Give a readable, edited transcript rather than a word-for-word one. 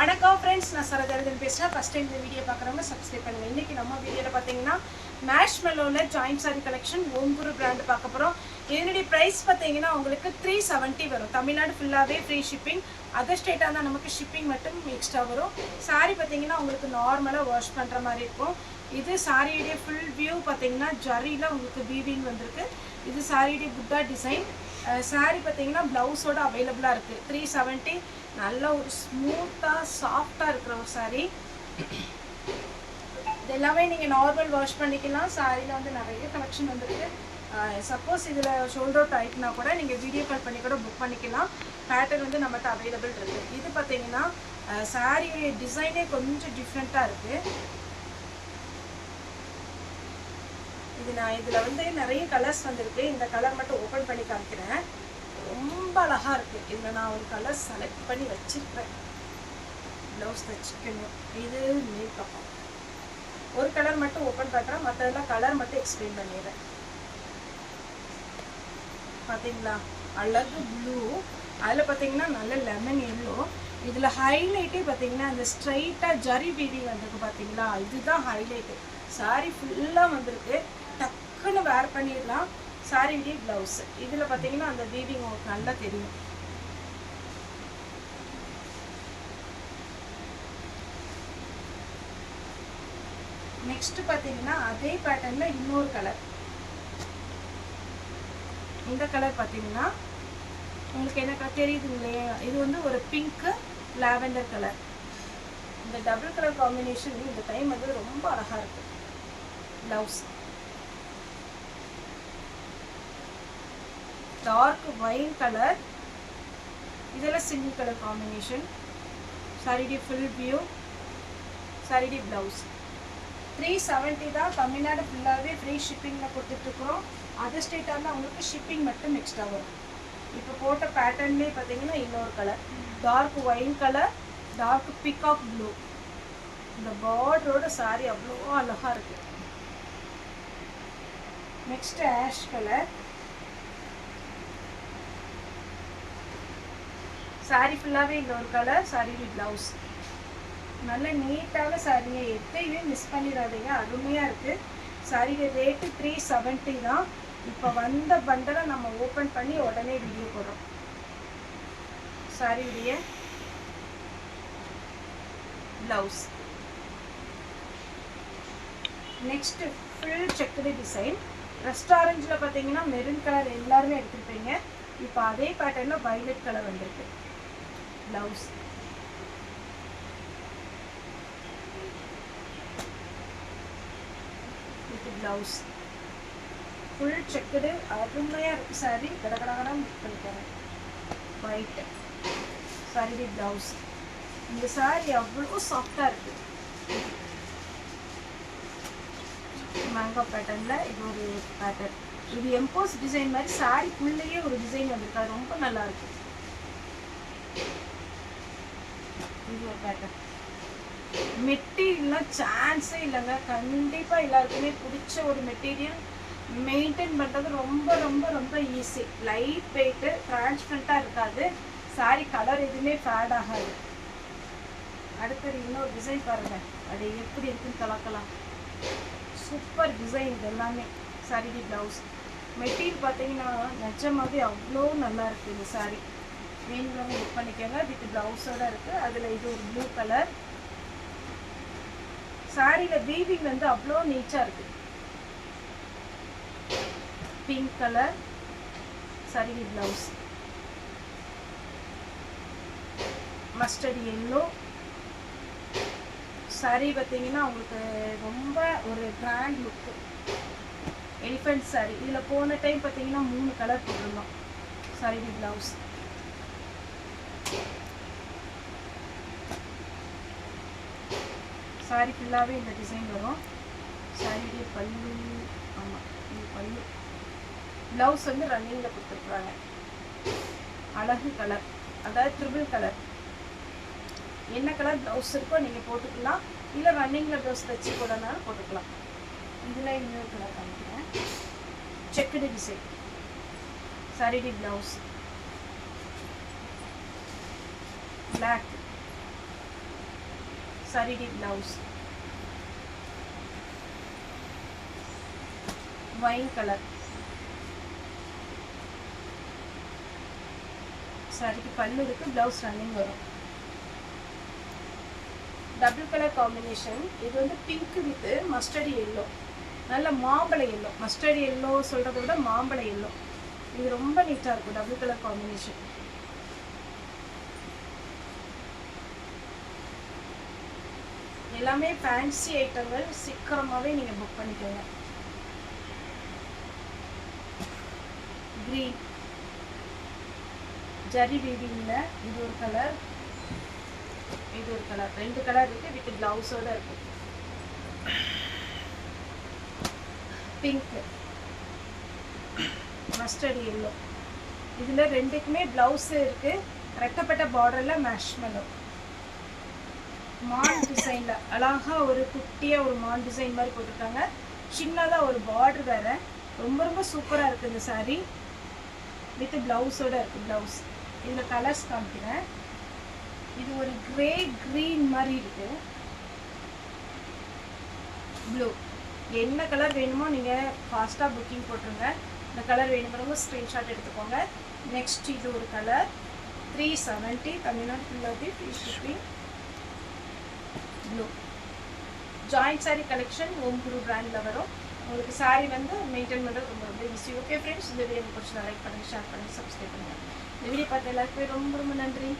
வணக்கம் ஃப்ரெண்ட்ஸ், நான் சரதரதன் பேசுகிறேன். ஃபஸ்ட் டைம் இந்த வீடியோ பார்க்குறவங்க சப்ஸ்கிரைப் பண்ணுங்கள். இன்றைக்கி நம்ம வீடியோவில் பார்த்தீங்கன்னா மேஷ்மெலோவில் ஜாயிண்ட் சாரி கலெக்ஷன் ஓம்குரு பிராண்டு பார்க்க போகிறோம். இதனுடைய ப்ரைஸ் பார்த்தீங்கன்னா உங்களுக்கு 370 வரும். தமிழ்நாடு ஃபுல்லாகவே ஃப்ரீ ஷிப்பிங். அதர் ஸ்டேட்டாக இருந்தால் நமக்கு ஷிப்பிங் மட்டும் எக்ஸ்ட்ரா வரும். சாரி பார்த்தீங்கன்னா உங்களுக்கு நார்மலாக வாஷ் பண்ணுற மாதிரி இருக்கும். இது சாரியுடைய ஃபுல் வியூ பார்த்தீங்கன்னா ஜரியில் உங்களுக்கு வீவிங் வந்திருக்கு. இது சாரியுடைய புத்தா டிசைன். சாரி பார்த்தீங்கன்னா ப்ளவுஸோட அவைலபிளாக இருக்குது. 370. நல்ல ஒரு ஸ்மூத்தாக சாஃப்டாக இருக்கிற ஒரு சாரீ. இது எல்லாமே நீங்கள் நார்மல் வாஷ் பண்ணிக்கலாம். சாரியில் வந்து நிறைய கலெக்ஷன் வந்துருக்கு. சப்போஸ் இதில் ஷோல்டர் அவுட் ஆகிட்டுனா கூட நீங்கள் வீடியோ கால் பண்ணி கூட புக் பண்ணிக்கலாம். பேட்டர்ன் வந்து நம்மகிட்ட அவைலபிள் இருக்குது. இது பார்த்தீங்கன்னா சாரியுடைய டிசைனே கொஞ்சம் டிஃப்ரெண்ட்டாக இருக்குது. இதில் வந்து நிறைய கலர்ஸ் வந்துருக்கு. இந்த கலர் மட்டும் ஓப்பன் பண்ணி காமிக்கிறேன். ரொம்ப அழகாக இருக்குது. இதில் நான் ஒரு கலர் செலக்ட் பண்ணி வச்சுருப்பேன். ப்ளவுஸ் தைச்சிக்கணும். இது மேக்கப். ஒரு கலர் மட்டும் ஓப்பன் பண்ணுறேன், மற்றதெல்லாம் கலர் மட்டும் எக்ஸ்பிளைன் பண்ணிடுறேன். பார்த்தீங்களா, அழகு ப்ளூ. அதில் பார்த்தீங்கன்னா நல்ல லெமன் எல்லோ. இதில் ஹைலைட்டே பார்த்தீங்கன்னா அந்த ஸ்ட்ரைட்டாக ஜரி வீவிங் வந்திருக்கு. பார்த்தீங்களா, இதுதான் ஹைலைட்டு. சாரி ஃபுல்லாக வந்திருக்கு. டக்குன்னு வேர் பண்ணிடலாம். சாரியுடைய ப்ளவுஸ் இதில் பார்த்தீங்கன்னா அந்த வீவிங் உங்களுக்கு நல்லா தெரியும். நெக்ஸ்ட் பார்த்தீங்கன்னா அதே பேட்டர்னில் இன்னொரு கலர். இந்த கலர் பார்த்தீங்கன்னா உங்களுக்கு என்ன கலர் தெரியுது இல்லையா? இது வந்து ஒரு பிங்க்கு லாவெண்டர் கலர். இந்த டபுள் கலர் காம்பினேஷன் இந்த டைம் வந்து ரொம்ப அழகாக இருக்குது. Blouse dark wine colour. இதெல்லாம் சிங்கிள் கலர் காம்பினேஷன். சாரிடி ஃபுல் வியூ. சாரிடி ப்ளவுஸ் 370 தான். தமிழ்நாடு ஃபுல்லாகவே ஃப்ரீ ஷிப்பிங்கில் கொடுத்துட்ருக்குறோம். அதர் ஸ்டேட்டாக இருந்தால் உங்களுக்கு ஷிப்பிங் மட்டும் எக்ஸ்ட்ரா வரும். இப்போ போட்ட பேட்டர்ன்லேயே பார்த்தீங்கன்னா இன்னொரு colour dark wine colour, dark peacock blue. இந்த பார்டரோட சாரி அவ்வளோ அழகாக இருக்குது. Next ash colour. சாரி ஃபுல்லாகவே இந்த ஒரு கலர். சாரி ப்ளவுஸ் நல்ல நீட்டான சாரியை எத்தையுமே மிஸ் பண்ணிடாதீங்க. அருமையாக இருக்குது. சாரியோட ரேட்டு 370 தான். இப்போ வந்த பண்டலை நம்ம ஓப்பன் பண்ணி உடனே வீடியோ போடுறோம். சாரியுடைய blouse. Next full checked design. ரெஸ்டாரண்ட்டில் பார்த்தீங்கன்னா மெரூன் கலர் எல்லாருமே எடுத்துருப்பீங்க. இப்போ அதே பேட்டர்னில் வைலட் கலர் வந்திருக்கு. Blouse with blouse full checked அருமையாக இருக்குது. சாரி கடகடகடம் புக் பண்ணிக்கிறேன். White sorry blouse. இந்த சாரி அவ்வளோ சாஃப்டாக இருக்குது. மேங்கோ பேட்டர்னில் இது ஒரு பேட்டர்ன். இது எம்போஸ் டிசைன் மாதிரி சாரிக்குள்ளேயே ஒரு டிசைன் வந்திருக்கு. அது ரொம்ப நல்லா இருக்கு. இது ஒரு பேட்டர்ன். மெட்டீரியல்லாம் சான்ஸே இல்லைங்க. கண்டிப்பாக எல்லாருக்குமே பிடிச்ச ஒரு மெட்டீரியல். மெயின்டைன் பண்ணுறது ரொம்ப ரொம்ப ரொம்ப ஈஸி. லைட் வெயிட்டு, டிரான்ஸ்பரண்ட்டாக இருக்காது. சாரி கலர் எதுவுமே ஃபேட் ஆகாது. அடுத்தது இன்னொரு டிசைன் பாருங்கள். அது எப்படி இருக்குன்னு கலக்கலாம். சூப்பர் டிசைன் இது எல்லாமே. சாரி ப்ளவுஸ் மெட்டீரியல் பார்த்தீங்கன்னா நிஜமாவே அவ்வளோ நல்லா இருக்குது. இந்த சாரி வேணுங்கிறவங்க புக் பண்ணிக்கோங்க. வித் ப்ளவுஸோடு இருக்குது. அதில் இது ஒரு ப்ளூ கலர். சாரியில் வீவிங் வந்து அவ்வளோ நீட்டாக இருக்குது. Pink colour sorry blouse. Mustard yellow. Sorry பார்த்தீங்கன்னா உங்களுக்கு ரொம்ப ஒரு கிராண்ட் லுக்கு. Elephant sorry. இதில் போன டைம் பார்த்தீங்கன்னா 3 கலர் போட்டிருந்தோம். Sorry blouse. சாரி ஃபுல்லாகவே இந்த டிசைன் வரும். சாரியுடைய பல்லு. ஆமாம், இது பல்லு. ப்ளவுஸ் வந்து ரன்னிங்கில் கொடுத்துருக்குறாங்க. அழகு கலர், அதாவது ட்ரிபிள் கலர். என்ன கலர் ப்ளவுஸ் இருக்கோ நீங்கள் போட்டுக்கலாம். இல்லை ரன்னிங்கில் ப்ளவுஸ் தைச்சி போடனாலும் போட்டுக்கலாம். இதில் இன்னொரு கலர் காமிக்கிறேன். Checked design. Sari blouse black. saree blouse wine color saree ku pallu irukku blouse running varum double color combination இது வந்து pink with mustard yellow நல்ல மாம்பழ yellow mustard yellow சொல்றத விட மாம்பழ yellow இது ரொம்ப நீட்டா இருக்கும் double color combination எல்லாமே ஃபேன்சி ஐட்டங்கள் சீக்கிரமாவே நீங்க புக் பண்ணிக்கோங்க green ஜரி வீவிங்ல இது ஒரு கலர் இது ஒரு கலர் ரெண்டு கலர் இருக்கு வித் பிளவுஸோட இருக்கு பிங்க் மஸ்டர்ட் yellow இதுல ரெண்டுக்குமே பிளவுஸ் இருக்கு ரெட்டப்பட்ட பார்டர்ல மேஷ்மெலோ மான் டிசைன்ல அழகா ஒரு குட்டியா ஒரு மான் டிசைன் மாதிரி போட்டுருக்காங்க சின்னதா ஒரு பார்டர் வேற ரொம்ப ரொம்ப சூப்பரா இருக்கு இந்த saree வித் பிளவுஸோட இருக்கு பிளவுஸ் இதுல கலர்ஸ் காமிக்கிறேன் இது ஒரு கிரே கிரீன் மாதிரி இருக்கு ப்ளூ என்ன கலர் வேணுமோ நீங்க ஃபாஸ்டா புக்கிங் போட்டுருங்க இந்த கலர் வேணும்ன்றவங்க ஸ்கிரீன்ஷாட் எடுத்துக்கோங்க நெக்ஸ்ட் இது ஒரு கலர் 370 தமிழ்நாடு ஃபுல்லாவே free shipping blue joint saree collection Om Guru பிராண்ட்ல வரும் உங்களுக்கு saree வந்து மெயின்டைன் பண்றது ரொம்ப ரொம்ப ஈஸி ஓகே फ्रेंड्स இந்த வீடியோ உங்களுக்கு பிடிச்சா லைக் பண்ணுங்க ஷேர் பண்ணுங்க சப்ஸ்கிரைப் பண்ணுங்க இந்த வீடியோ பார்த்த எல்லாருக்கும் ரொம்ப ரொம்ப நன்றி